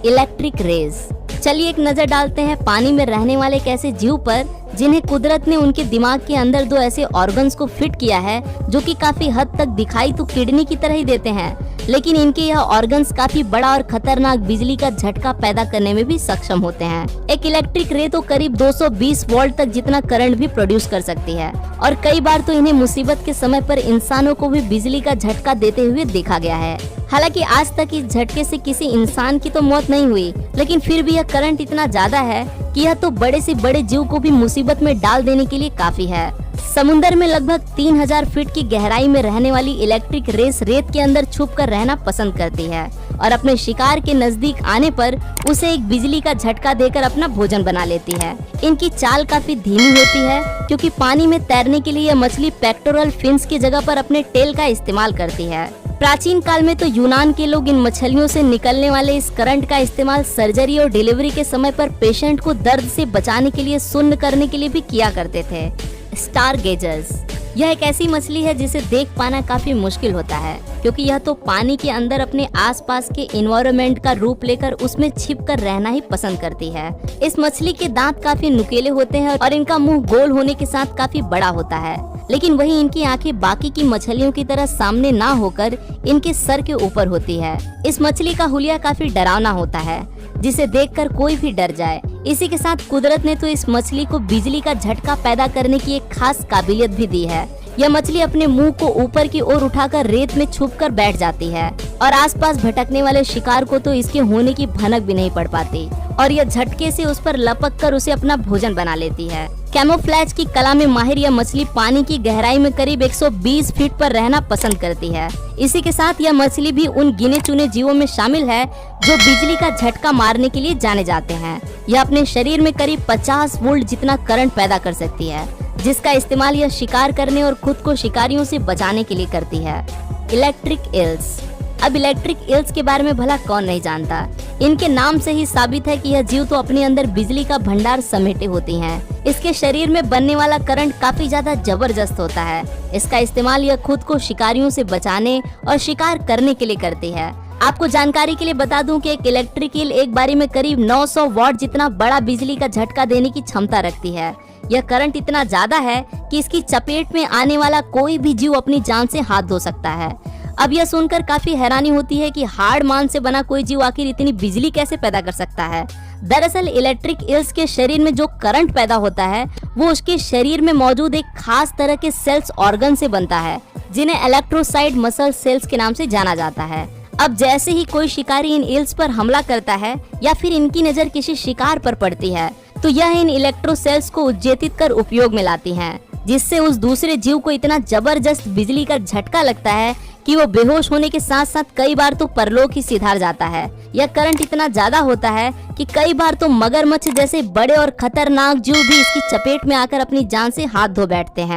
Electric raise. चलिए एक नजर डालते हैं पानी में रहने वाले एक ऐसे जीव पर जिन्हें कुदरत ने उनके दिमाग के अंदर दो ऐसे ऑर्गन्स को फिट किया है जो कि काफी हद तक दिखाई तो किडनी की तरह ही देते हैं, लेकिन इनके यह ऑर्गन्स काफी बड़ा और खतरनाक बिजली का झटका पैदा करने में भी सक्षम होते हैं। एक इलेक्ट्रिक रे तो करीब 220 वोल्ट तक जितना करंट भी प्रोड्यूस कर सकती है और कई बार तो इन्हें मुसीबत के समय पर इंसानों को भी बिजली का झटका देते हुए देखा गया है। हालांकि आज तक इस झटके से किसी इंसान की तो मौत नहीं हुई, लेकिन फिर भी यह करंट इतना ज्यादा है कि यह तो बड़े से बड़े जीव को भी मुसीबत में डाल देने के लिए काफी है। समुंदर में लगभग 3000 फीट की गहराई में रहने वाली इलेक्ट्रिक रेस रेत के अंदर छुपकर रहना पसंद करती है और अपने शिकार के नजदीक आने पर उसे एक बिजली का झटका देकर अपना भोजन बना लेती है। इनकी चाल काफी धीमी होती है क्योंकि पानी में तैरने के लिए यह मछली पेक्टोरल फिन्स की जगह पर अपने टेल का इस्तेमाल करती है। प्राचीन काल में तो यूनान के लोग इन मछलियों से निकलने वाले इस करंट का इस्तेमाल सर्जरी और डिलीवरी के समय पर पेशेंट को दर्द से बचाने के लिए सुन्न करने के लिए भी किया करते थे। स्टार गेजर्स, यह एक ऐसी मछली है जिसे देख पाना काफी मुश्किल होता है क्योंकि यह तो पानी के अंदर अपने आसपास के एनवायरनमेंट का रूप लेकर उसमें छिपकर रहना ही पसंद करती है। इस मछली के दांत काफी नुकीले होते हैं और इनका मुंह गोल होने के साथ काफी बड़ा होता है, लेकिन वहीं इनकी आंखें बाकी की मछलियों की तरह सामने ना होकर इनके सर के ऊपर होती है। इस मछली का हुलिया काफी डरावना होता है जिसे देखकर कोई भी डर जाए। इसी के साथ कुदरत ने तो इस मछली को बिजली का झटका पैदा करने की एक खास काबिलियत भी दी है। यह मछली अपने मुंह को ऊपर की ओर उठाकर रेत में छुपकर बैठ जाती है और आसपास भटकने वाले शिकार को तो इसके होने की भनक भी नहीं पड़ पाती और यह झटके से उस पर लपक कर उसे अपना भोजन बना लेती है। कैमोफ्लेज की कला में माहिर यह मछली पानी की गहराई में करीब 120 फीट पर रहना पसंद करती है। इसी के साथ यह मछली भी उन गिने चुने जीवों में शामिल है जो बिजली का झटका मारने के लिए जाने जाते हैं। यह अपने शरीर में करीब 50 वोल्ट जितना करंट पैदा कर सकती है, जिसका इस्तेमाल यह शिकार करने और खुद को शिकारियों से बचाने के लिए करती है। Electric eels. अब इलेक्ट्रिक ईल्स के बारे में भला कौन नहीं जानता। इनके नाम से ही साबित है कि यह जीव तो अपने अंदर बिजली का भंडार समेटे होती हैं। इसके शरीर में बनने वाला करंट काफी ज्यादा जबरदस्त होता है। इसका इस्तेमाल यह खुद को शिकारियों से बचाने और शिकार करने के लिए करती है। आपको जानकारी के लिए बता दूं कि एक इलेक्ट्रिक ईल एक बारी में करीब 900 वॉट जितना बड़ा बिजली का झटका देने की क्षमता रखती है। यह करंट इतना ज्यादा है कि इसकी चपेट में आने वाला कोई भी जीव अपनी जान से हाथ धो सकता है। अब यह सुनकर काफी हैरानी होती है कि हार्ड मान से बना कोई जीव आखिर इतनी बिजली कैसे पैदा कर सकता है। दरअसल इलेक्ट्रिक ईल्स के शरीर में जो करंट पैदा होता है वो उसके शरीर में मौजूद एक खास तरह के सेल्स ऑर्गन से बनता है जिन्हें इलेक्ट्रोसाइट मसल सेल्स के नाम से जाना जाता है। अब जैसे ही कोई शिकारी इन ईल्स पर हमला करता है या फिर इनकी नजर किसी शिकार पर पड़ती है तो यह इन इलेक्ट्रो सेल्स को उत्तेजित कर उपयोग में लाती हैं, जिससे उस दूसरे जीव को इतना जबरदस्त बिजली का झटका लगता है कि वो बेहोश होने के साथ साथ कई बार तो परलोक ही सिधार जाता है। यह करंट इतना ज्यादा होता है कि कई बार तो मगरमच्छ जैसे बड़े और खतरनाक जीव भी इसकी चपेट में आकर अपनी जान से हाथ धो बैठते हैं।